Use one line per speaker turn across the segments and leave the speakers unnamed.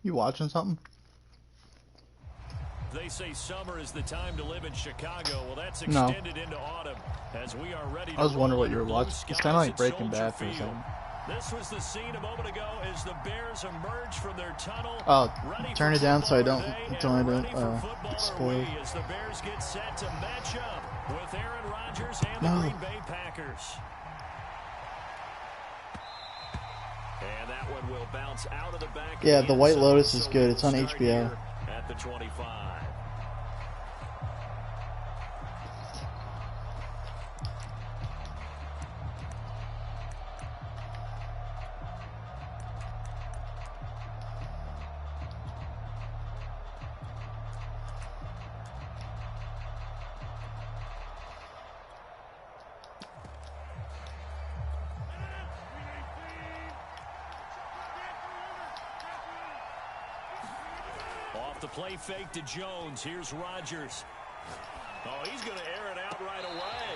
You watching something?
They say summer is the time to live in Chicago. Well, that's extended into autumn as we are ready to
I was wondering what you were
blue
watching. It's
skies
kind of like
at
Breaking
Soldier
Bad for a
Field.
second.
This was the scene a moment ago as the Bears emerged from their tunnel.
Oh,
ready
turn
for
it down so I
football
don't,
today,
so I
and
don't
ready for football
get
are
spoiled.
we as the Bears get set to match up with Aaron Rodgers and
No.
the Green Bay Packers. And that one will bounce out of the back.
Yeah,
of
the
end
White
zone,
Lotus is
so
good.
we'll
It's on
start
HBO.
here at the 25. Off the play fake to Jones. Here's Rodgers. Oh, he's going to air it out right away.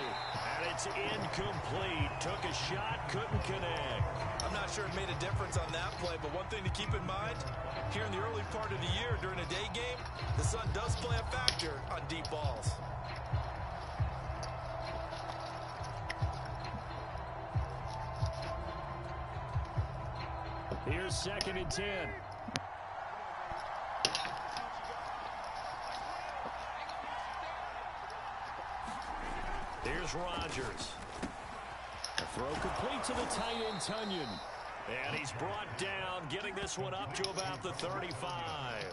And it's incomplete. Took a shot, couldn't connect.
I'm not sure it made a difference on that play, but one thing to keep in mind, here in the early part of the year during a day game, the sun does play a factor on deep balls.
Here's 2nd and 10. Here's Rodgers. A throw complete to the tight end, Tunyon. And he's brought down, getting this one up to about the 35.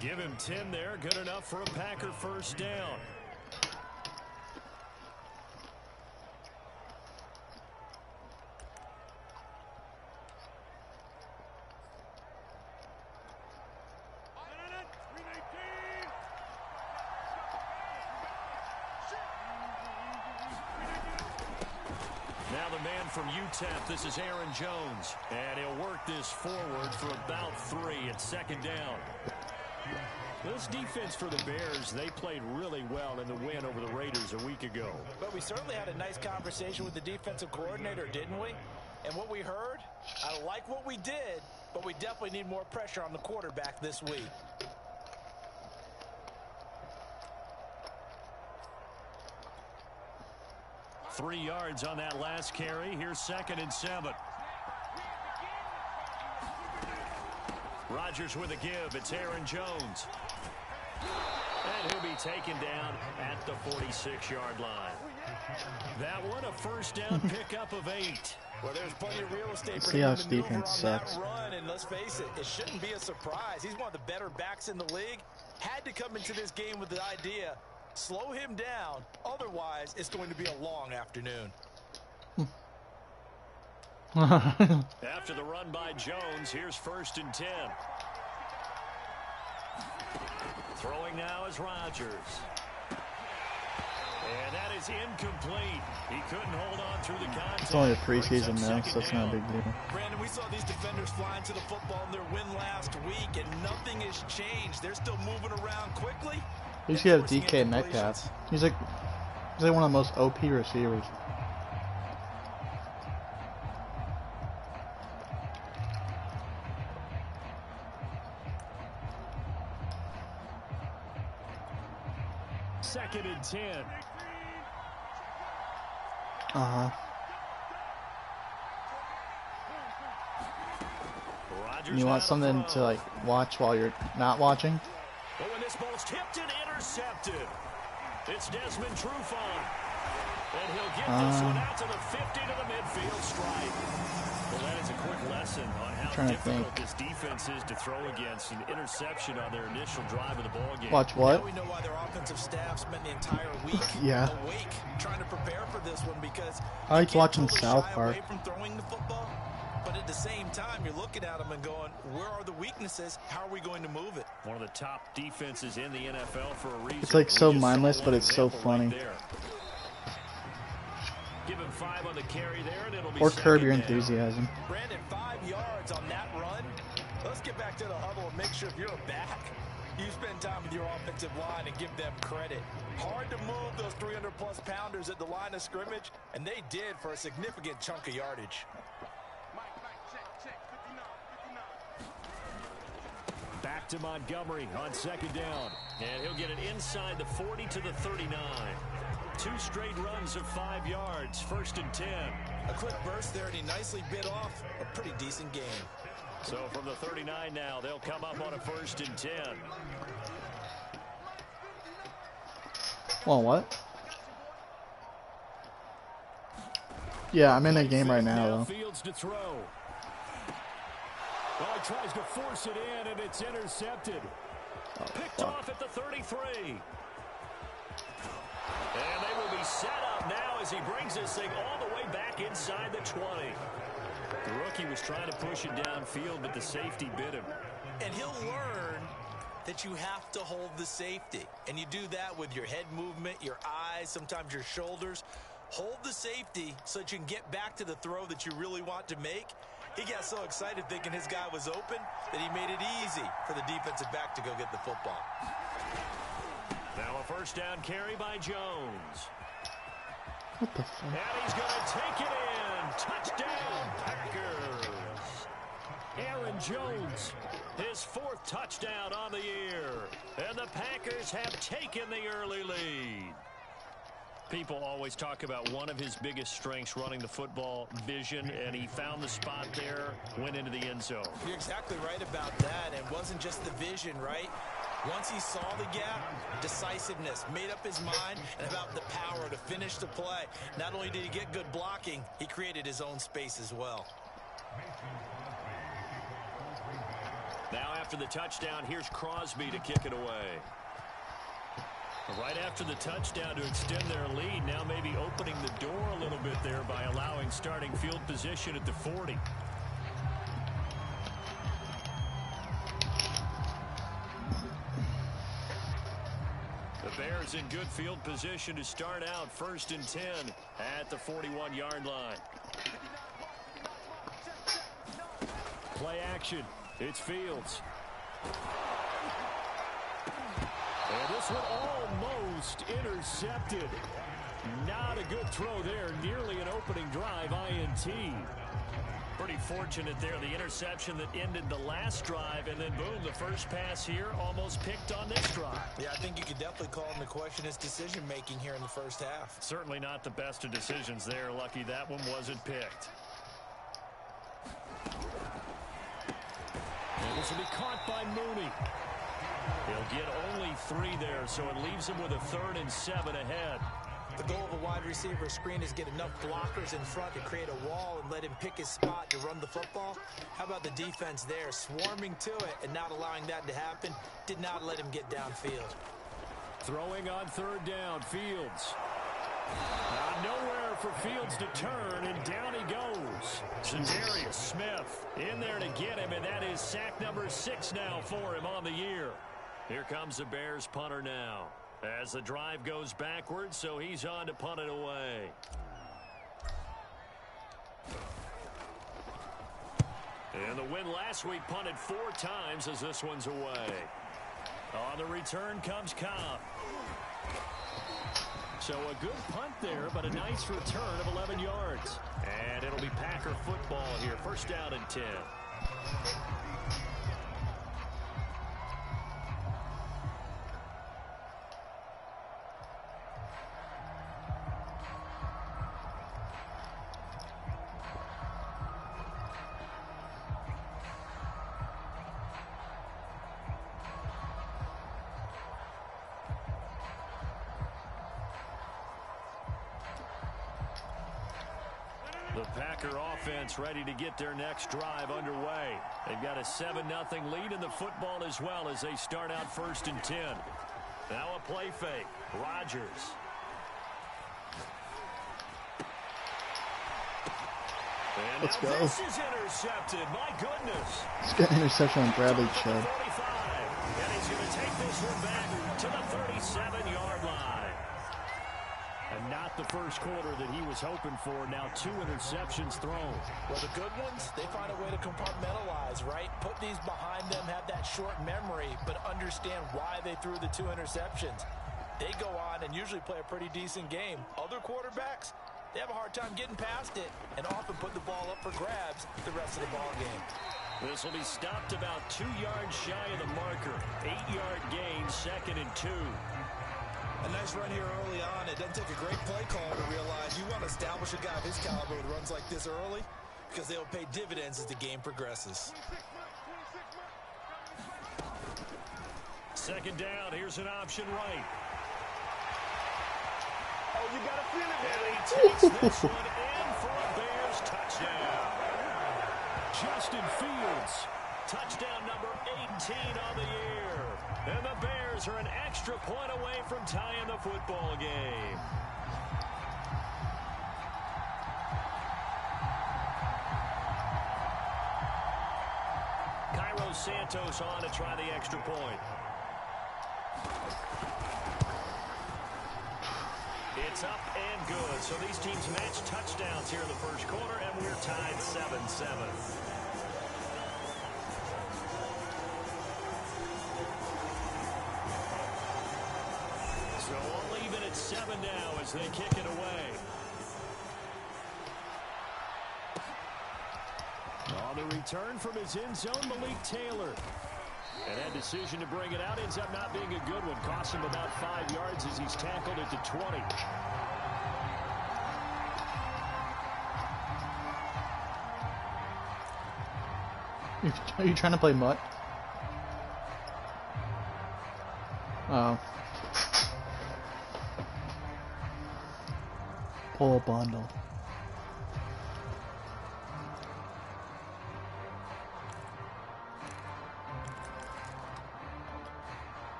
Give him 10 there. Good enough for a Packer first down. Now the man from UTEP, this is Aaron Jones. And he'll work this forward for about 3 at 2nd down. This defense for the Bears, they played really well in the win over the Raiders a week ago.
But we certainly had a nice conversation with the defensive coordinator, didn't we? And what we heard, I like what we did, but we definitely need more pressure on the quarterback this week.
Three yards on that last carry. Here's 2nd and 7. Rodgers with a give. It's Aaron Jones. And he'll be taken down at the 46-yard line. That one, a first down pickup of 8.
Well, there's plenty of real estate for him to maneuver on that run, and let's face it, it shouldn't be a surprise. He's one of the better backs in the league. Had to come into this game with the idea, slow him down, otherwise it's going to be a long afternoon.
After the run by Jones, here's 1st and 10. Throwing now is Rodgers. And that is incomplete. He couldn't hold on through the contact.
It's only a preseason now, so it's not a big deal.
Brandon, we saw these defenders flying to the football in their win last week, and nothing has changed. They're still moving around quickly.
You should have DK Metcalf. He's like one of the most OP receivers.
Second and 10.
You want something to like watch while you're not watching?
But when this ball's tipped and intercepted, it's Desmond Trufant. And he'll get this one out to the 50 to the midfield stripe. Well, that is a quick lesson on how difficult this defense is to throw against. An interception on their initial drive of the ball game.
Watch what?
Now we know why their offensive staff spent the entire week awake trying to prepare for this one, because
I like watching South Park.
From throwing the football, but at the same time, you're looking at them and going, where are the weaknesses? How are we going to move it?
One of the top defenses in the NFL for a reason.
It's like so mindless, but it's so funny.
Right, give him 5 on the carry there, and it'll be
or curb your enthusiasm.
Brandon, 5 yards on that run. Let's get back to the huddle and make sure if you're a back, you spend time with your offensive line and give them credit. Hard to move those 300-plus pounders at the line of scrimmage, and they did for a significant chunk of yardage.
back to Montgomery on second down. And he'll get it inside the 40 to the 39. 2 straight runs of 5 yards, 1st and 10.
A quick burst there, and he nicely bit off a pretty decent gain.
So from the 39 now, they'll come up on a 1st and 10.
Well, what? Yeah, I'm in a game right now, though.
Fields to throw. Well, he tries to force it in, and it's intercepted. Picked off at the 33. And they will be set up now as he brings this thing all the way back inside the 20. The rookie was trying to push it downfield, but the safety bit him.
And he'll learn that you have to hold the safety. And you do that with your head movement, your eyes, sometimes your shoulders. Hold the safety so that you can get back to the throw that you really want to make. He got so excited thinking his guy was open that he made it easy for the defensive back to go get the football.
Now a 1st down carry by Jones.
What the fuck?
And he's going to take it in. Touchdown, Packers. Aaron Jones, his 4th touchdown on the year. And the Packers have taken the early lead. People always talk about one of his biggest strengths, running the football, vision, and he found the spot there, went into the end zone.
You're exactly right about that. And it wasn't just the vision, right? Once he saw the gap, decisiveness, made up his mind, and about the power to finish the play. Not only did he get good blocking, he created his own space as well.
Now after the touchdown, here's Crosby to kick it away. Right after the touchdown to extend their lead, now maybe opening the door a little bit there by allowing starting field position at the 40. The Bears in good field position to start out, 1st and 10 at the 41-yard line. Play action. It's Fields. And this one almost intercepted. Not a good throw there. Nearly an opening drive INT. Pretty fortunate there. The interception that ended the last drive, and then boom, the first pass here almost picked on this drive.
Yeah, I think you could definitely call into question his decision-making here in the first half.
Certainly not the best of decisions there. Lucky that one wasn't picked. And this will be caught by Mooney. He'll get only 3 there, so it leaves him with a 3rd and 7 ahead.
The goal of a wide receiver screen is get enough blockers in front to create a wall and let him pick his spot to run the football. How about the defense there, swarming to it and not allowing that to happen? Did not let him get downfield.
Throwing on 3rd down, Fields. Nowhere for Fields to turn, and down he goes. Za'Darius Smith in there to get him, and that is sack number 6 now for him on the year. Here comes the Bears punter now, as the drive goes backwards, so he's on to punt it away. And the win last week punted 4 times as this one's away. On the return comes Cobb. So a good punt there, but a nice return of 11 yards. And it'll be Packer football here. 1st down and 10. The Packer offense ready to get their next drive underway. They've got a 7-0 lead in the football as well as they start out 1st and 10. Now a play fake. Rodgers. And
Let's go.
This is intercepted. My goodness.
Let's get an interception on Bradley Chubb.
And he's going to take this one back to the 37-yard line. And not the first quarter that he was hoping for. Now 2 interceptions thrown.
Well, the good ones, they find a way to compartmentalize, right? Put these behind them, have that short memory, but understand why they threw the 2 interceptions. They go on and usually play a pretty decent game. Other quarterbacks, they have a hard time getting past it and often put the ball up for grabs the rest of the ball game.
This will be stopped about 2 yards shy of the marker 3-yard gain, 2nd and 2.
A nice run here early on. It doesn't take a great play call to realize you want to establish a guy of his caliber with runs like this early because they'll pay dividends as the game progresses.
2nd down. Here's an option right.
Oh, you got to feel it, man.
And he takes this one in for a Bears touchdown. Justin Fields, touchdown number 18 on the year. And the Bears are an extra point away from tying the football game. Cairo Santos on to try the extra point. It's up and good. So these teams match touchdowns here in the first quarter, and we're tied 7-7. So all even at 7 now as they kick it away. On the return from his end zone, Malik Taylor. And that decision to bring it out ends up not being a good one. Cost him about 5 yards as he's tackled at the 20.
Are you trying to play mutt? Oh. Pull a bundle.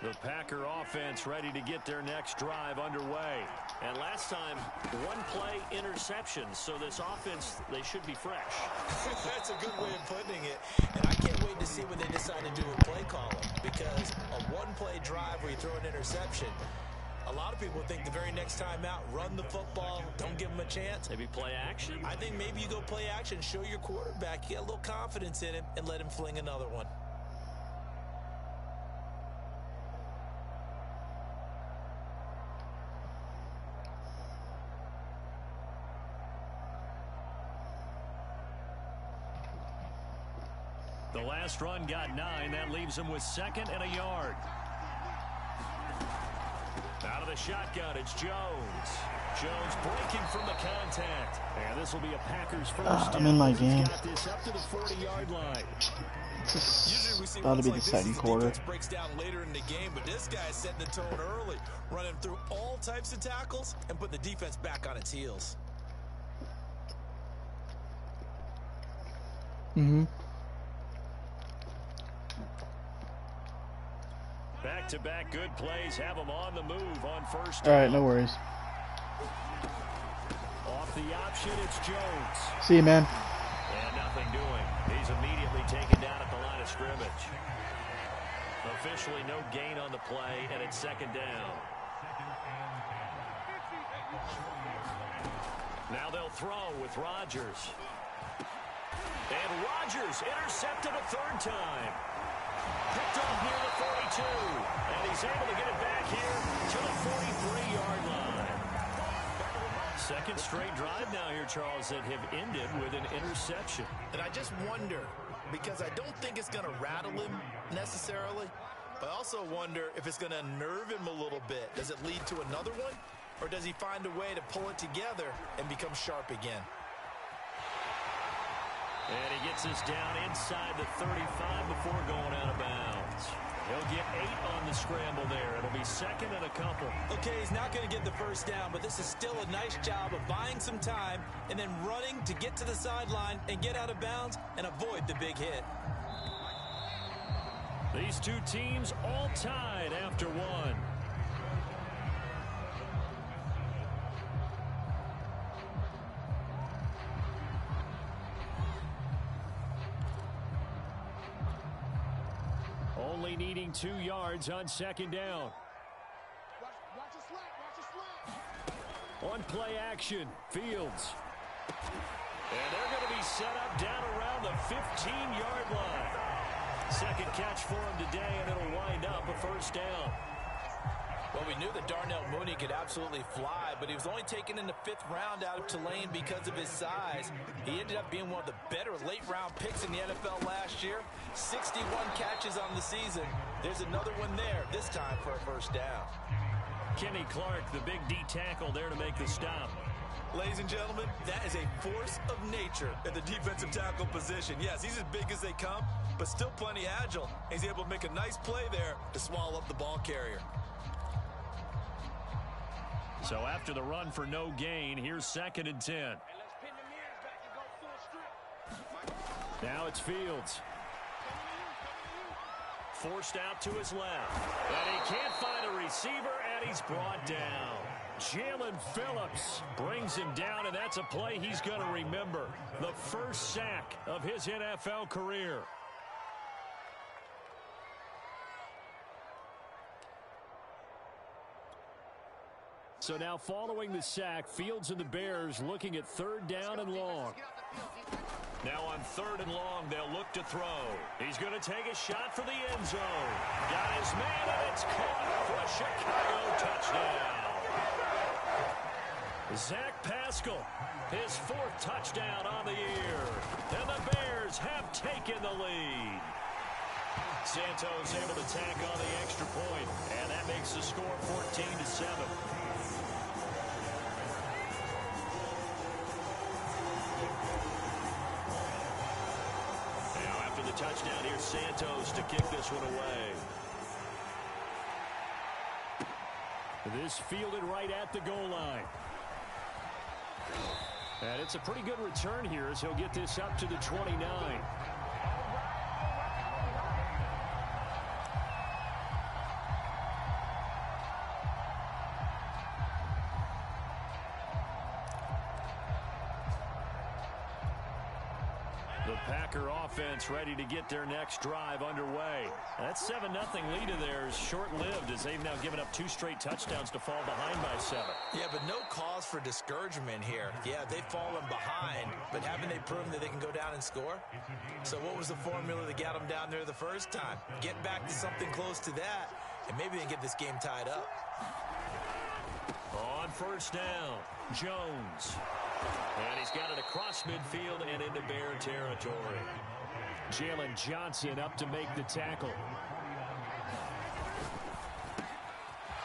The Packer offense ready to get their next drive underway. And last time, 1-play interception. So this offense, they should be fresh.
That's a good way of putting it. And I can't wait to see what they decide to do with play calling. Because a 1-play drive where you throw an interception, a lot of people think the very next time out, run the football, don't give them a chance.
Maybe play action?
I think maybe you go play action, show your quarterback, you get a little confidence in him, and let him fling another one.
The last run got 9. That leaves him with 2nd and a yard. Out of the shotgun, it's Jones. Jones breaking from the contact. And this will be a Packers first.
I'm in my game.
Got this up to the 40-yard line.
Usually we see
About to be
like
the
this
second
as the
quarter.
defense breaks down later in the game, but this guy is setting the tone early, running through all types of tackles and putting the defense back on its heels.
Mm-hmm.
Back-to-back good plays have him on the move on first
All
down.
right, no worries.
Off the option, it's Jones.
See you, man.
And nothing doing. He's immediately taken down at the line of scrimmage. Officially no gain on the play, and it's 2nd down. Now they'll throw with Rodgers. And Rodgers intercepted a 3rd time. Picked off near the 42. And he's able to get it back here to the 43-yard line. 2nd straight drive now here, Charles, that have ended with an interception.
And I just wonder, because I don't think it's going to rattle him necessarily, but I also wonder if it's going to unnerve him a little bit. Does it lead to another one? Or does he find a way to pull it together and become sharp again?
And he gets us down inside the 35 before going out of bounds. He'll get 8 on the scramble there. It'll be 2nd and a couple.
Okay, he's not going to get the first down, but this is still a nice job of buying some time and then running to get to the sideline and get out of bounds and avoid the big hit.
These two teams all tied after 1. Only needing 2 yards on 2nd down. On play action, Fields. And they're going to be set up down around the 15-yard line. 2nd catch for him today, and it'll wind up a 1st down.
Well, Well, we knew that Darnell Mooney could absolutely fly, but he was only taken in the 5th round out of Tulane because of his size. He ended up being one of the better late-round picks in the NFL last year. 61 catches on the season. There's another one there, this time for a first down.
Kenny Clark, the big D tackle there to make the stop.
Ladies and gentlemen, that is a force of nature at the defensive tackle position. Yes, he's as big as they come, but still plenty agile. He's able to make a nice play there to swallow up the ball carrier.
So after the run for no gain, here's 2nd and 10. Now it's Fields. Forced out to his left. And he can't find a receiver, and he's brought down. Jalen Phillips brings him down, and that's a play he's going to remember. The first sack of his NFL career. So now following the sack, Fields and the Bears looking at 3rd down and long. Now on 3rd and long, they'll look to throw. He's going to take a shot for the end zone. Got his man, and it's caught for a Chicago touchdown. Zach Pascal, his 4th touchdown on the year. And the Bears have taken the lead. Santos able to tack on the extra point, and that makes the score 14-7. Touchdown, here's Santos to kick this one away. This fielded right at the goal line. And it's a pretty good return here as he'll get this up to the 29. The Packer offense ready to get their next drive underway. That 7-0 lead of theirs short-lived as they've now given up 2 straight touchdowns to fall behind by 7.
Yeah, but no cause for discouragement here. Yeah, they've fallen behind, but haven't they proven that they can go down and score? So what was the formula that got them down there the first time? Get back to something close to that, and maybe they can get this game tied up.
On 1st down, Jones. And he's got it across midfield and into Bear territory. Jalen Johnson up to make the tackle.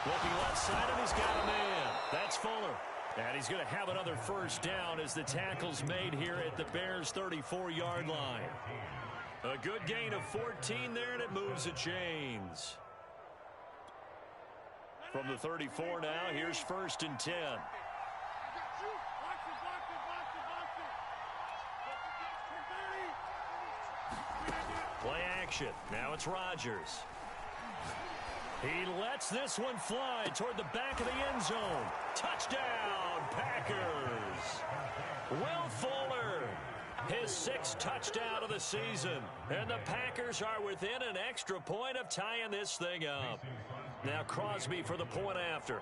Looking left side, and he's got a man. That's Fuller. And he's going to have another first down as the tackle's made here at the Bears' 34-yard line. A good gain of 14 there, and it moves the chains. From the 34 now, here's 1st and 10. Play action. Now it's Rodgers. He lets this one fly toward the back of the end zone. Touchdown, Packers. Will Fuller, his 6th touchdown of the season. And the Packers are within an extra point of tying this thing up. Now Crosby for the point after.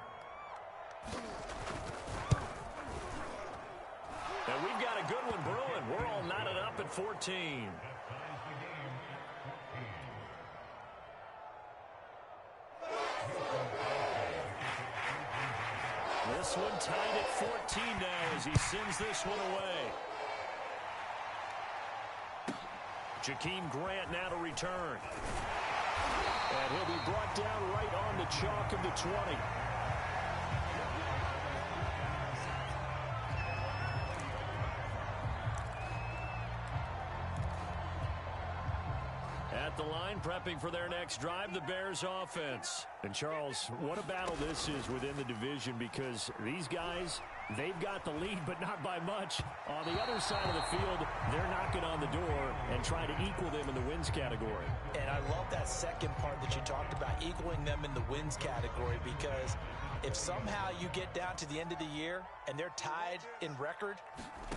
And we've got a good one brewing. We're all knotted up at 14. This one tied at 14 now as he sends this one away. Jakeem Grant now to return. And he'll be brought down right on the chalk of the 20. At the line, prepping for their next drive, the Bears offense. And Charles, what a battle this is within the division, because these guys, they've got the lead, but not by much. On the other side of the field, they're knocking on the door and trying to equal them in the wins category.
And I love that second part that you talked about, equaling them in the wins category, because if somehow you get down to the end of the year and they're tied in record,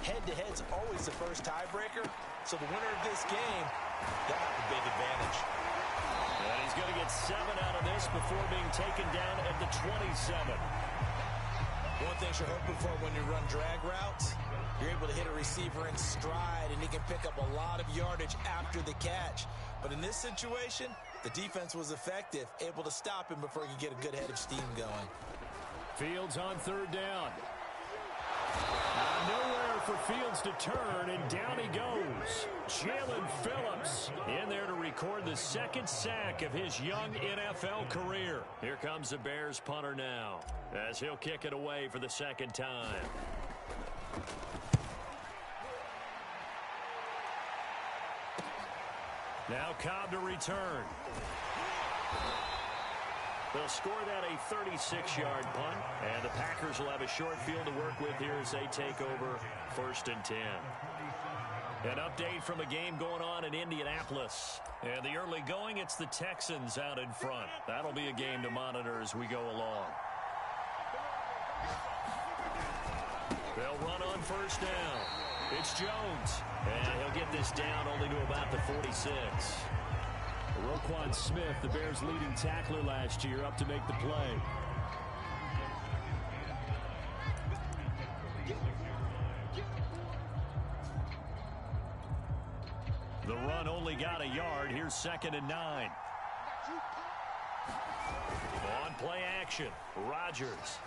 head-to-head's always the first tiebreaker. So the winner of this game, they'll have the big advantage.
And he's going to get 7 out of this before being taken down at the 27.
One thing you're hoping for when you run drag routes, you're able to hit a receiver in stride, and he can pick up a lot of yardage after the catch. But in this situation, The defense was effective, able to stop him before he could get a good head of steam going.
Fields on third down. Nowhere for Fields to turn, and down he goes. Jalen Phillips in there to record the second sack of his young NFL career. Here comes the Bears punter now, as he'll kick it away for the second time. Now Cobb to return. They'll score that a 36-yard punt, and the Packers will have a short field to work with here as they take over 1st and 10. An update from a game going on in Indianapolis. And the early going, it's the Texans out in front. That'll be a game to monitor as we go along. They'll run on first down. It's Jones, and he'll get this down only to about the 46. Roquan Smith, the Bears' leading tackler last year, up to make the play. The run only got a yard. Here's 2nd and 9. On play action, Rodgers.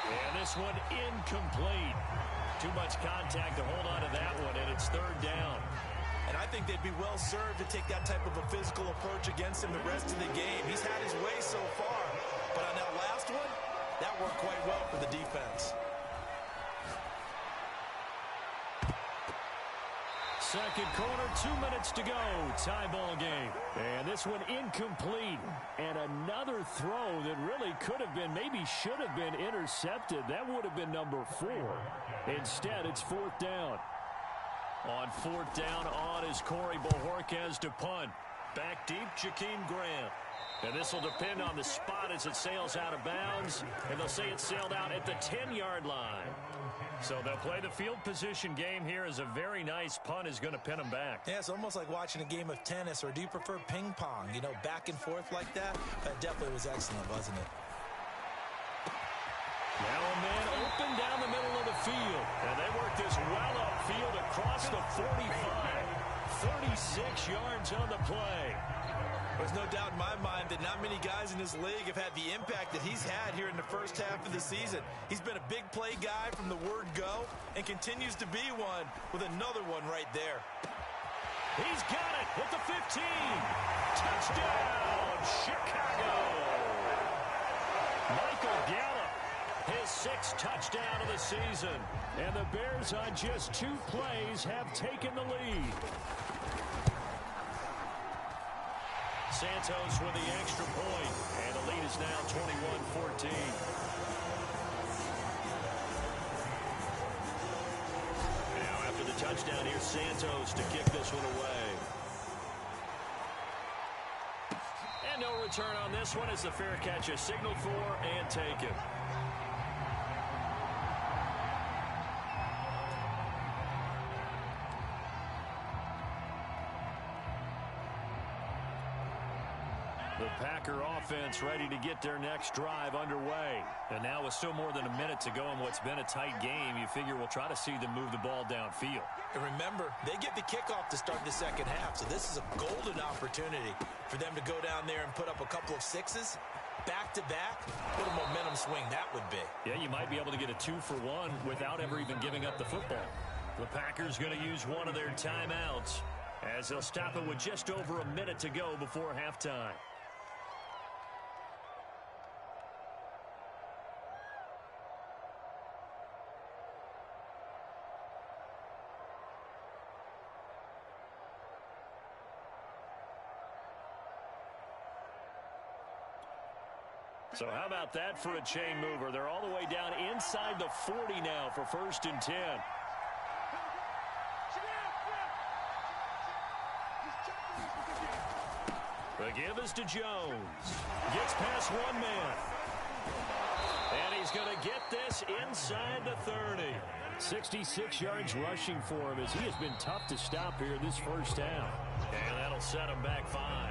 And this one incomplete. Too much contact to hold on to that one, and it's 3rd down.
And I think they'd be well served to take that type of a physical approach against him the rest of the game. He's had his way so far, but on that last one, that worked quite well for the defense.
Second quarter, 2 minutes to go. Tie ball game. And this one incomplete. And another throw that really could have been, maybe should have been intercepted. That would have been number 4. Instead, it's 4th down. On 4th down, on is Corey Bojorquez to punt. Back deep, Jakeem Grant. And this will depend on the spot as it sails out of bounds. And they'll say it sailed out at the 10-yard line. So they'll play the field position game here as a very nice punt is going to pin them back.
Yeah, it's almost like watching a game of tennis, or do you prefer ping pong? You know, back and forth like that? That definitely was excellent, wasn't it?
Now a man open down the middle of the field. And they work this well upfield across the 45. 36 yards on the play.
There's no doubt in my mind that not many guys in this league have had the impact that he's had here in the first half of the season. He's been a big play guy from the word go and continues to be one with another one right there.
He's got it at the 15. Touchdown, Chicago. Michael Gallup, his 6th touchdown of the season. And the Bears on just 2 plays have taken the lead. Santos with the extra point, and the lead is now 21-14. Now after the touchdown, here's Santos to kick this one away. And no return on this one as the fair catch is signaled for and taken. The Packer offense ready to get their next drive underway. And now with still more than a minute to go in what's been a tight game, you figure we'll try to see them move the ball downfield.
And remember, they get the kickoff to start the second half, so this is a golden opportunity for them to go down there and put up a couple of 6s back-to-back. What a momentum swing that would be.
Yeah, you might be able to get a 2-for-1 without ever even giving up the football. The Packers going to use one of their timeouts as they'll stop it with just over a minute to go before halftime. So how about that for a chain mover? They're all the way down inside the 40 now for 1st and 10. The give is to Jones. Gets past one man. And he's going to get this inside the 30. 66 yards rushing for him as he has been tough to stop here this first half. And that'll set him back 5.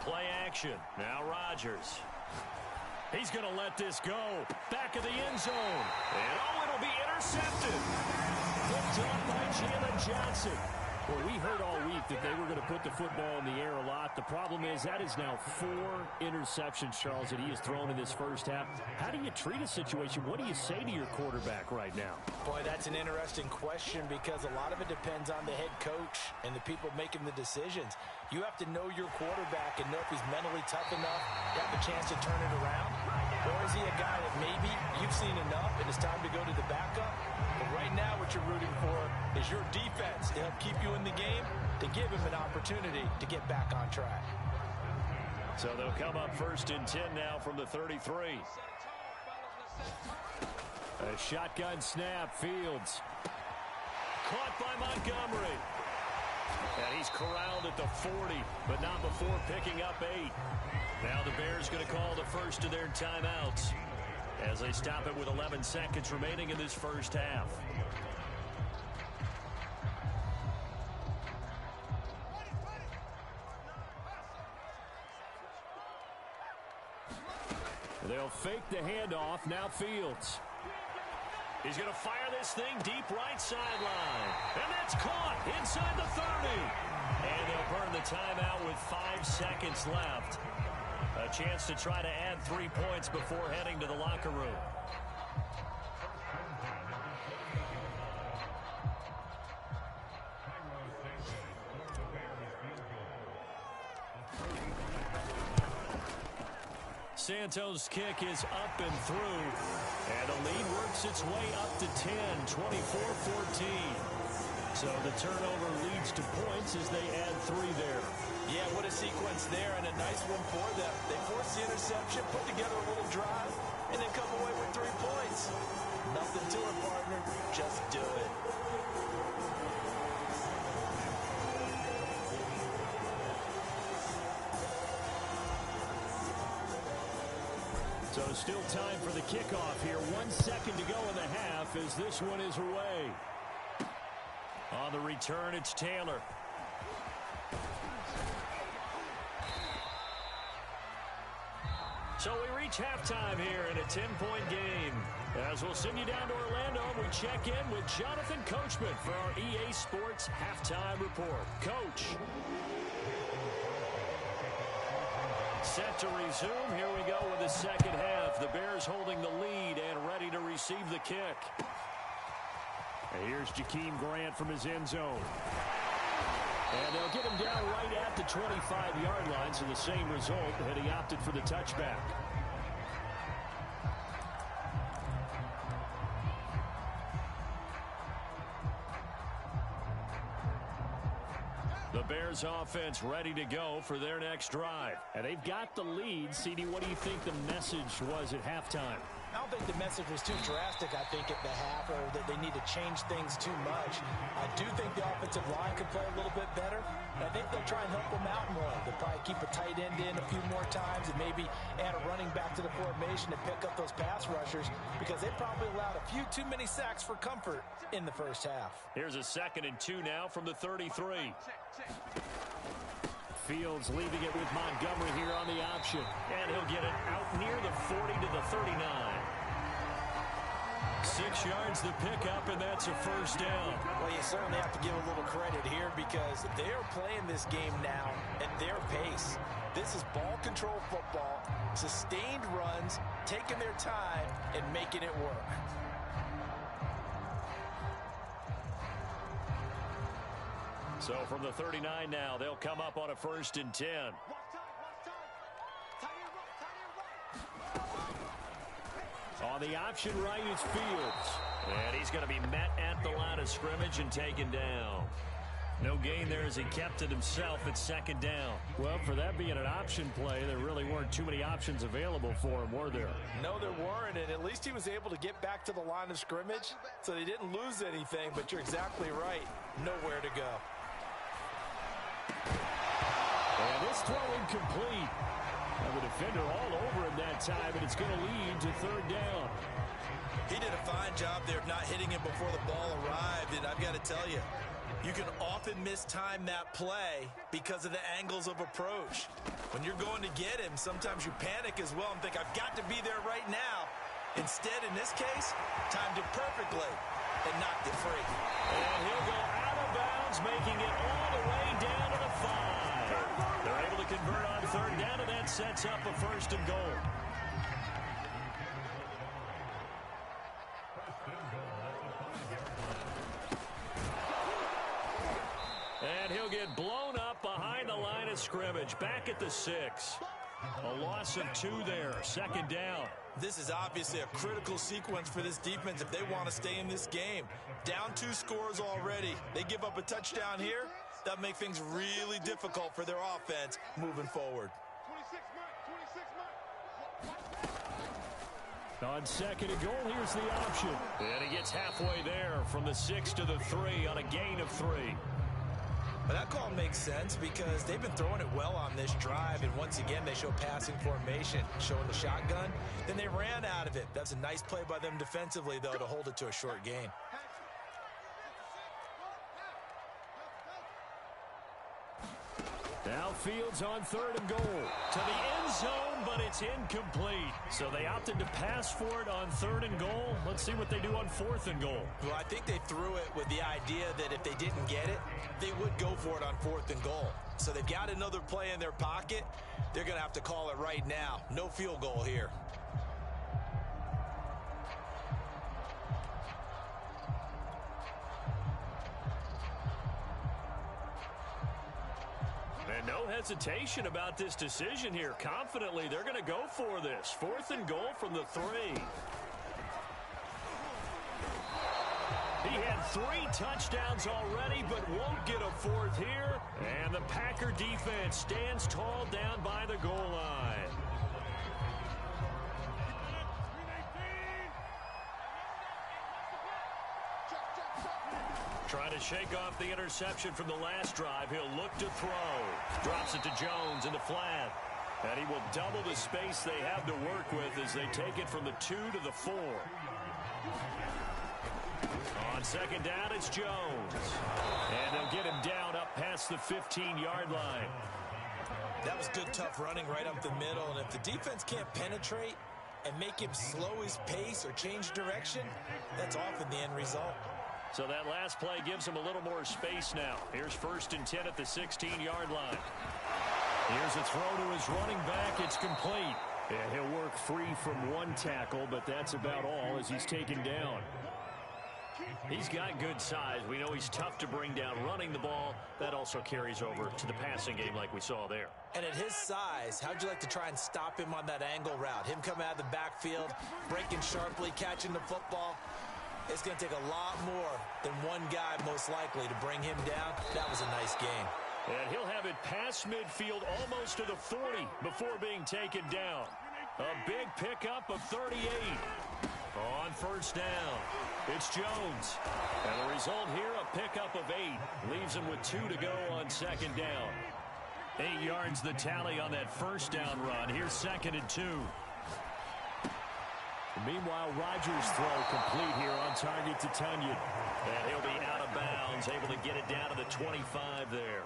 Play action. Now Rodgers. He's going to let this go. Back of the end zone. And it'll be intercepted. Picked off by Jalen Johnson. Well, we heard all week that they were going to put the football in the air a lot. The problem is that is now 4 interceptions, Charles, that he has thrown in this first half. How do you treat a situation? What do you say to your quarterback right now?
Boy, that's an interesting question because a lot of it depends on the head coach and the people making the decisions. You have to know your quarterback and know if he's mentally tough enough to have a chance to turn it around. Or is he a guy that maybe you've seen enough and it's time to go to the backup? But right now what you're rooting for is your defense to help keep you in the game, to give him an opportunity to get back on track.
So they'll come up 1st and 10 now from the 33. A shotgun snap, Fields. Caught by Montgomery. And he's corralled at the 40, but not before picking up 8. Now the Bears going to call the first of their timeouts as they stop it with 11 seconds remaining in this first half. They'll fake the handoff. Now Fields. He's going to fire this thing deep right sideline. And that's caught inside the 30. And they'll burn the timeout with 5 seconds left. A chance to try to add 3 points before heading to the locker room. Santos' kick is up and through. And the lead works its way up to 10, 24-14. So the turnover leads to points as they add 3 there.
Yeah, what a sequence there, and a nice one for them. They force the interception, put together a little drive, and then come away with 3 points. Nothing to it, partner. Just do it.
So still time for the kickoff here. 1 second to go in the half as this one is away. On the return, it's Taylor. So we reach halftime here in a 10-point game. As we'll send you down to Orlando, we check in with Jonathan Coachman for our EA Sports Halftime Report. Coach. Set to resume. Here we go with the second half. The Bears holding the lead and ready to receive the kick. And here's Jakeem Grant from his end zone. And they'll get him down right at the 25-yard line, so the same result, and he opted for the touchback. The Bears offense ready to go for their next drive. And they've got the lead. CD, what do you think the message was at halftime?
I don't think the message was too drastic, I think, at the half, or that they need to change things too much. I do think the offensive line could play a little bit better. And I think they'll try and help them out more. They'll probably keep a tight end in a few more times and maybe add a running back to the formation and pick up those pass rushers because they probably allowed a few too many sacks for comfort in the first half.
Here's a 2nd and 2 now from the 33. Fields leaving it with Montgomery here on the option. And he'll get it out near the 40 to the 39. 6 yards the pickup, and that's a first down.
Well, you certainly have to give a little credit here because they are playing this game now at their pace. This is ball control football, sustained runs, taking their time, and making it work.
So from the 39 now, they'll come up on a 1st and 10. On the option right is Fields. And he's going to be met at the line of scrimmage and taken down. No gain there as he kept it himself at 2nd down. Well, for that being an option play, there really weren't too many options available for him, were there?
No, there weren't, and at least he was able to get back to the line of scrimmage, so they didn't lose anything, but you're exactly right. Nowhere to go.
And this throw incomplete. And the defender all over him that time, and it's going to lead to third down.
He did a fine job there of not hitting him before the ball arrived, and I've got to tell you, you can often mistime that play because of the angles of approach. When you're going to get him, sometimes you panic as well and think, I've got to be there right now. Instead, in this case, timed it perfectly and knocked it free.
And he'll go out of bounds, making it all the way down to the 5. They're able to convert on third down, and that sets up a first and goal. And he'll get blown up behind the line of scrimmage, back at the 6. A loss of 2 there, second down.
This is obviously a critical sequence for this defense if they want to stay in this game. Down 2 scores already. They give up a touchdown here. That make things really difficult for their offense moving forward.
On second and goal, here's the option. And he gets halfway there from the 6 to the 3 on a gain of 3.
But that call makes sense because they've been throwing it well on this drive, and once again they show passing formation, showing the shotgun. Then they ran out of it. That's a nice play by them defensively, though, to hold it to a short gain.
Now Fields on third and goal. To the end zone, but it's incomplete. So they opted to pass for it on third and goal. Let's see what they do on fourth and goal.
Well, I think they threw it with the idea that if they didn't get it, they would go for it on fourth and goal. So they've got another play in their pocket. They're going to have to call it right now. No field goal here.
And no hesitation about this decision here. Confidently, they're going to go for this. Fourth and goal from the 3. He had 3 touchdowns already, but won't get a 4th here. And the Packer defense stands tall down by the goal line. Trying to shake off the interception from the last drive. He'll look to throw. Drops it to Jones in the flat. And he will double the space they have to work with as they take it from the 2 to the 4. On second down, it's Jones. And they'll get him down up past the 15-yard line.
That was good, tough running right up the middle. And if the defense can't penetrate and make him slow his pace or change direction, that's often the end result.
So that last play gives him a little more space now. Here's 1st and 10 at the 16-yard line. Here's a throw to his running back. It's complete. And he'll work free from 1 tackle, but that's about all as he's taken down. He's got good size. We know he's tough to bring down running the ball. That also carries over to the passing game like we saw there.
And at his size, how'd you like to try and stop him on that angle route? Him coming out of the backfield, breaking sharply, catching the football. It's going to take a lot more than one guy, most likely, to bring him down. That was a nice game.
And he'll have it past midfield almost to the 40 before being taken down. A big pickup of 38. On first down, it's Jones. And the result here, a pickup of 8. Leaves him with 2 to go on second down. 8 yards the tally on that first down run. Here's 2nd and 2. Meanwhile, Rodgers' throw complete here on target to Tonyan. And he'll be out of bounds, able to get it down to the 25 there.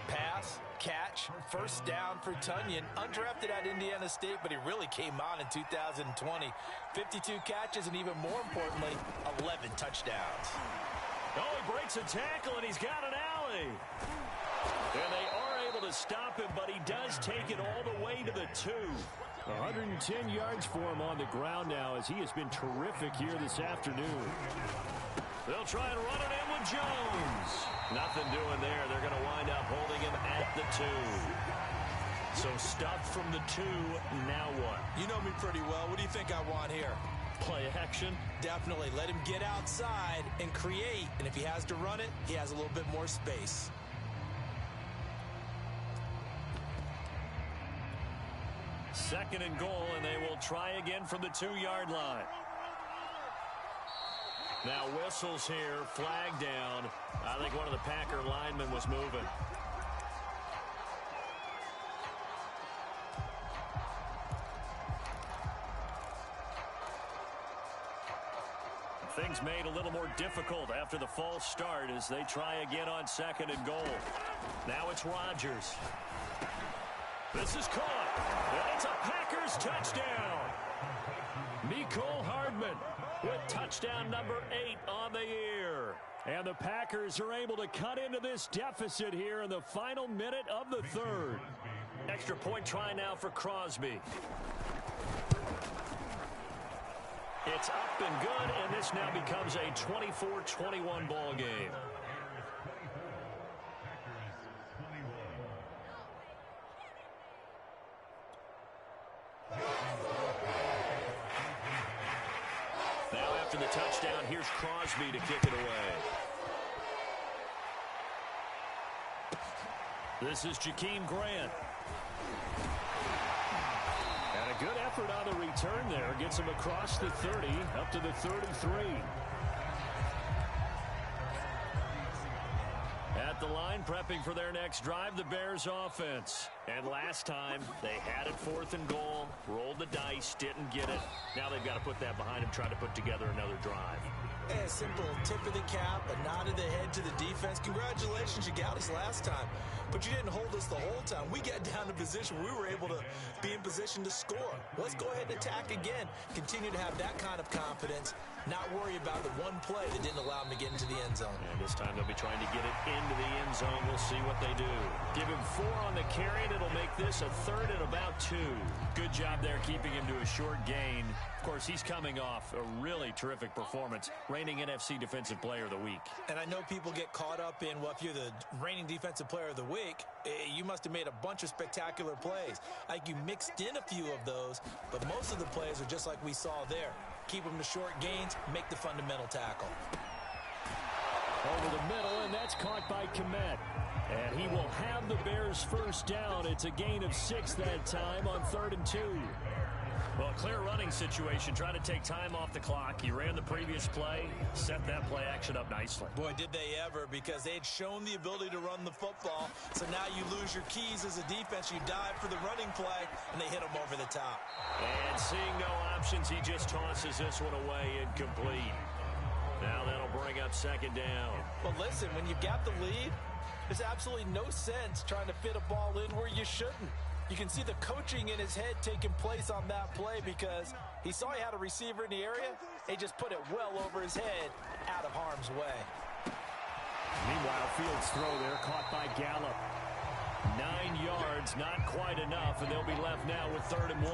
Pass, catch, first down for Tonyan. Undrafted at Indiana State, but he really came on in 2020. 52 catches, and even more importantly, 11 touchdowns.
Oh, he breaks a tackle, and he's got an alley. And they are able to stop him, but he does take it all the way to the 2. 110 yards for him on the ground now as he has been terrific here this afternoon. They'll try and run it in with Jones. Nothing doing there. They're going to wind up holding him at the 2. So stuff from the 2. Now what?
You know me pretty well. What do you think I want here?
Play action?
Definitely. Let him get outside and create. And if he has to run it, he has a little bit more space.
Second and goal, and they will try again from the 2-yard line. Now whistles here, flag down. I think one of the Packer linemen was moving. Things made a little more difficult after the false start as they try again on 2nd and goal. Now it's Rodgers. This is caught. And it's a Packers touchdown. Mecole Hardman with touchdown number 8 on the year. And the Packers are able to cut into this deficit here in the final minute of the 3rd. Extra point try now for Crosby. It's up and good, and this now becomes a 24-21 ball game. Now after the touchdown, here's Crosby to kick it away. This is Jakeem Grant. And a good effort on the return there. Gets him across the 30, up to the 33. At the line, prepping for their next drive, the Bears offense. And last time, they had it 4th and goal, rolled the dice, didn't get it. Now they've got to put that behind them, try to put together another drive.
A simple tip of the cap, a nod of the head to the defense. Congratulations, you got us last time. But you didn't hold us the whole time. We got down to position where we were able to be in position to score. Let's go ahead and attack again. Continue to have that kind of confidence. Not worry about the one play that didn't allow them to get into the end zone.
And this time they'll be trying to get it into the end zone. We'll see what they do. Give him 4 on the carry, and it'll make this a 3rd and about 2. Good job there keeping him to a short gain. Of course, he's coming off a really terrific performance, reigning NFC Defensive Player of the Week.
And I know people get caught up in, well, if you're the reigning Defensive Player of the Week, you must have made a bunch of spectacular plays. Like you mixed in a few of those, but most of the plays are just like we saw there. Keep them to short gains, make the fundamental tackle.
Over the middle, and that's caught by Kmet. And he will have the Bears first down. It's a gain of 6 that time on 3rd and 2. Well, clear running situation, trying to take time off the clock. He ran the previous play, set that play action up nicely.
Boy, did they ever, because they had shown the ability to run the football. So now you lose your keys as a defense. You dive for the running play, and they hit him over the top.
And seeing no options, he just tosses this one away incomplete. Now that'll bring up 2nd down.
Well, listen, when you've got the lead, there's absolutely no sense trying to fit a ball in where you shouldn't. You can see the coaching in his head taking place on that play because he saw he had a receiver in the area. He just put it well over his head, out of harm's way.
Meanwhile, Fields' throw there caught by Gallup. 9 yards, not quite enough, and they'll be left now with 3rd and 1.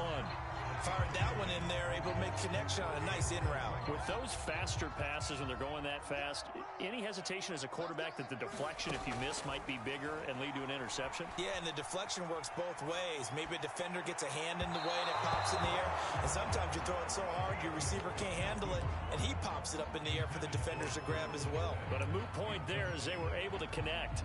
Fired that one in there, able to make connection on a nice in route.
With those faster passes when they're going that fast, any hesitation as a quarterback that the deflection, if you miss, might be bigger and lead to an interception?
Yeah, and the deflection works both ways. Maybe a defender gets a hand in the way and it pops in the air. And sometimes you throw it so hard your receiver can't handle it, and he pops it up in the air for the defenders to grab as well.
But a moot point there as they were able to connect.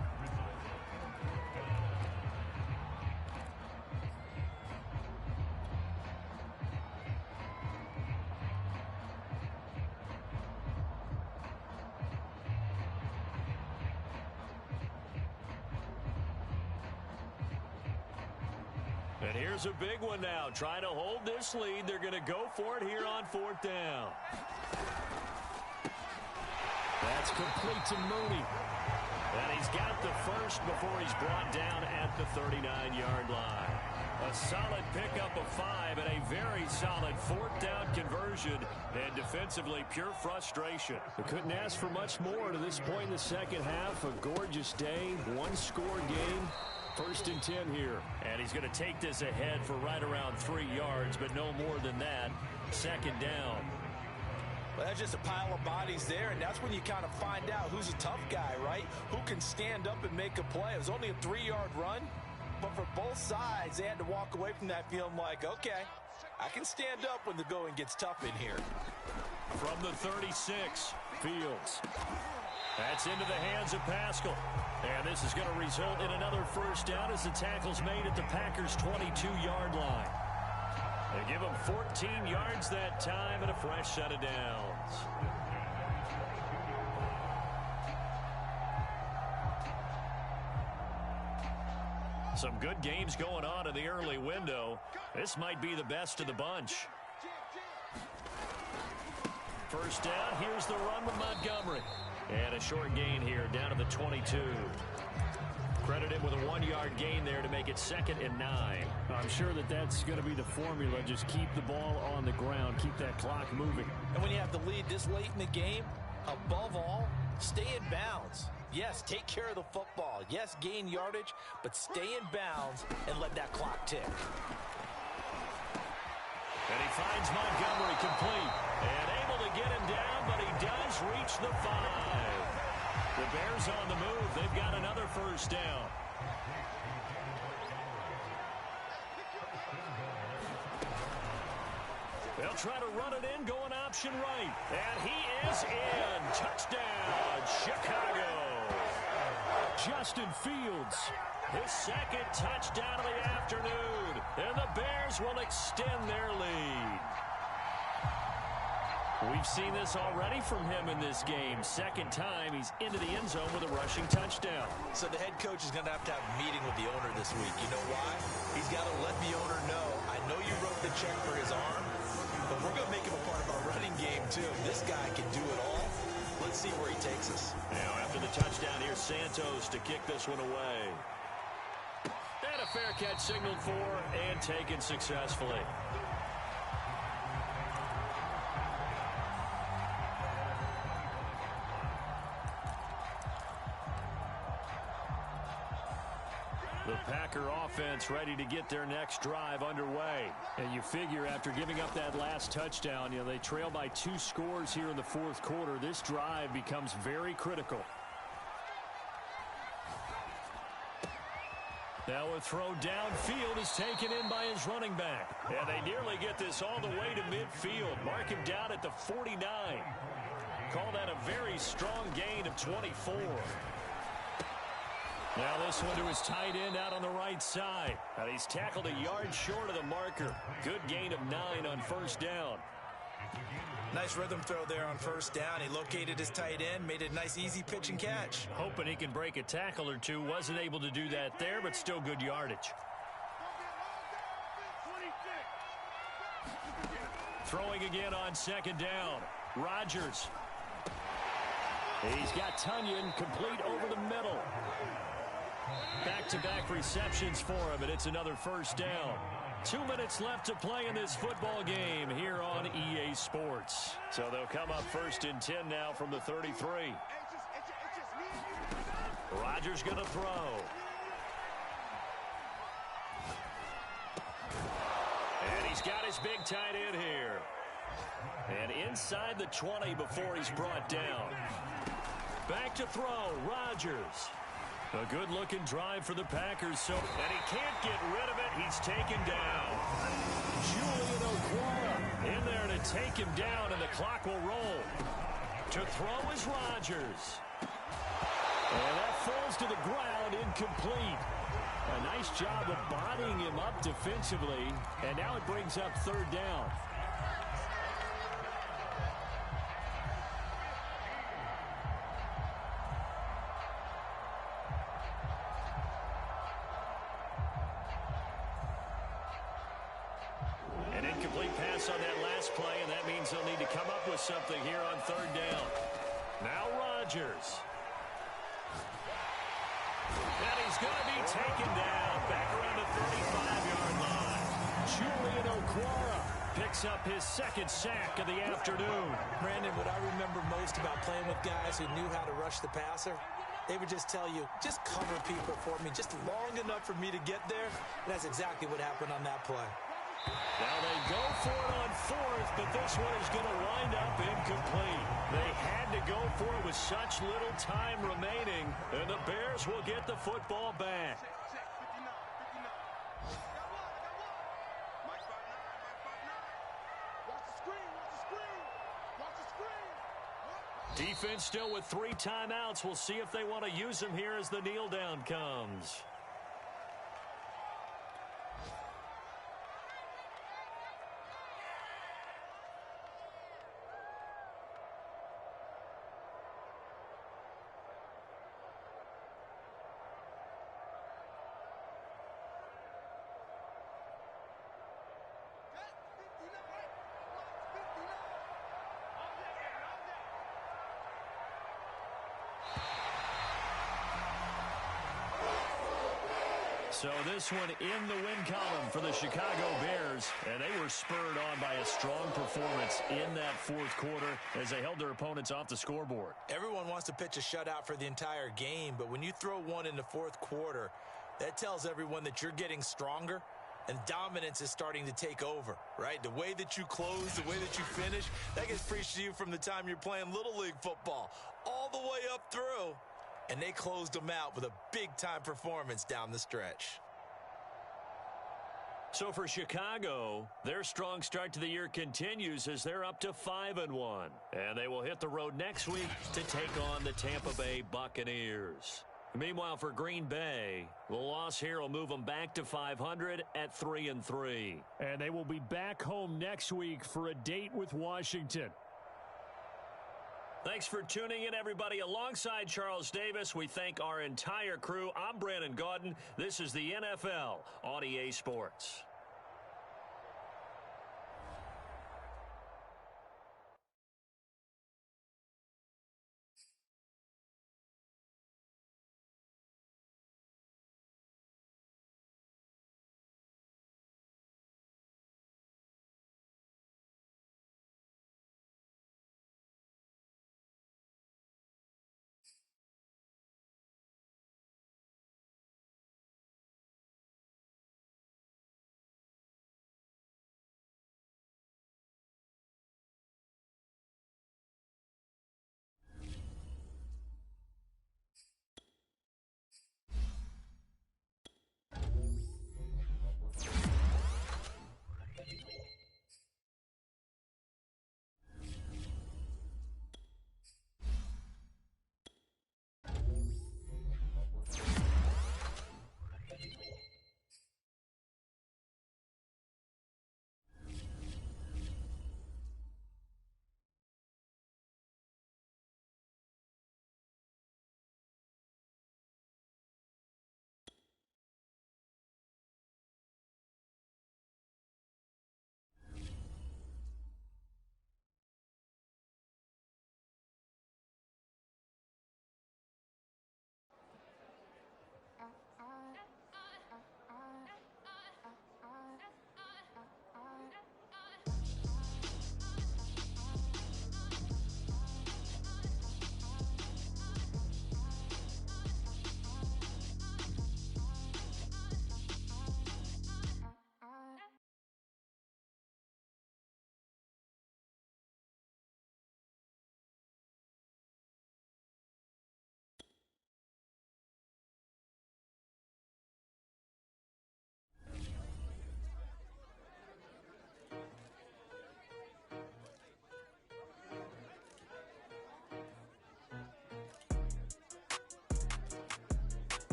And here's a big one now. Trying to hold this lead. They're going to go for it here on 4th down. That's complete to Mooney. And he's got the first before he's brought down at the 39-yard line. A solid pickup of 5 and a very solid 4th down conversion. And defensively, pure frustration. We couldn't ask for much more to this point in the second half. A gorgeous day, one-score game. 1st and 10 here. And he's going to take this ahead for right around 3 yards, but no more than that. 2nd down.
Well, that's just a pile of bodies there, and that's when you kind of find out who's a tough guy, right? Who can stand up and make a play. It was only a 3-yard run, but for both sides, they had to walk away from that feeling like, okay, I can stand up when the going gets tough in here.
From the 36, Fields. That's into the hands of Pascal. And this is going to result in another first down as the tackle's made at the Packers' 22-yard line. They give them 14 yards that time and a fresh set of downs. Some good games going on in the early window. This might be the best of the bunch. first down. Here's the run with Montgomery. And a short gain here, down to the 22. Credit him with a 1-yard gain there to make it 2nd and 9.
I'm sure that that's going to be the formula. Just keep the ball on the ground. Keep that clock moving.
And when you have the lead this late in the game, above all, stay in bounds. Yes, take care of the football. Yes, gain yardage, but stay in bounds and let that clock tick.
And he finds Montgomery complete. And able to get him down, but he does reach the 5. The Bears on the move. They've got another first down. They'll try to run it in, going option right. And he is in. Touchdown, Chicago. Justin Fields, his 2nd touchdown of the afternoon. And the Bears will extend their lead. We've seen this already from him in this game. 2nd time he's into the end zone with a rushing touchdown.
So the head coach is going to have a meeting with the owner this week. You know why? He's got to let the owner know, I know you wrote the check for his arm, but we're going to make him a part of our running game too. This guy can do it all. Let's see where he takes us.
Now after the touchdown, here's Santos to kick this one away. And a fair catch signaled for and taken successfully. The Packer offense ready to get their next drive underway.
And you figure after giving up that last touchdown, they trail by 2 scores here in the 4th quarter. This drive becomes very critical.
Now a throw downfield is taken in by his running back. And they nearly get this all the way to midfield. Mark him down at the 49. Call that a very strong gain of 24. Now this one to his tight end out on the right side. And he's tackled a yard short of the marker. Good gain of 9 on first down.
Nice rhythm throw there on first down. He located his tight end, made a nice easy pitch and catch.
Hoping he can break a tackle or two. Wasn't able to do that there, but still good yardage. Throwing again on 2nd down. Rodgers. He's got Tunyon complete over the middle. Back-to-back receptions for him, and it's another first down. 2 minutes left to play in this football game here on EA Sports. So they'll come up 1st and 10 now from the 33. Rodgers going to throw. And he's got his big tight end here. And inside the 20 before he's brought down. Back to throw, Rodgers. A good-looking drive for the Packers, and he can't get rid of it. He's taken down. Julian Okwara in there to take him down, and the clock will roll. To throw is Rodgers. And that falls to the ground, incomplete. A nice job of bodying him up defensively, and now it brings up 3rd down. On that last play, and that means they'll need to come up with something here on 3rd down. Now Rodgers. And he's going to be taken down back around the 35-yard line. Julian Okwara picks up his 2nd sack of the afternoon.
Brandon, what I remember most about playing with guys who knew how to rush the passer, they would just tell you, just cover people for me, just long enough for me to get there. And that's exactly what happened on that play.
Now they go for it on 4th, but this one is going to wind up incomplete. They had to go for it with such little time remaining, and the Bears will get the football back. Defense still with 3 timeouts. We'll see if they want to use them here as the kneel down comes.
So this one in the win column for the Chicago Bears, and they were spurred on by a strong performance in that fourth quarter as they held their opponents off the scoreboard.
Everyone wants to pitch a shutout for the entire game, but when you throw one in the fourth quarter, that tells everyone that you're getting stronger and dominance is starting to take over, right? The way that you close, the way that you finish, that gets preached to you from the time you're playing Little League football all the way up through. And they closed them out with a big-time performance down the stretch.
So for Chicago, their strong start to the year continues as they're up to 5-1. And they will hit the road next week to take on the Tampa Bay Buccaneers. Meanwhile, for Green Bay, the loss here will move them back to 500 at 3-3.
And they will be back home next week for a date with Washington.
Thanks for tuning in, everybody. Alongside Charles Davis, we thank our entire crew. I'm Brandon Gaudin. This is the NFL on EA Sports.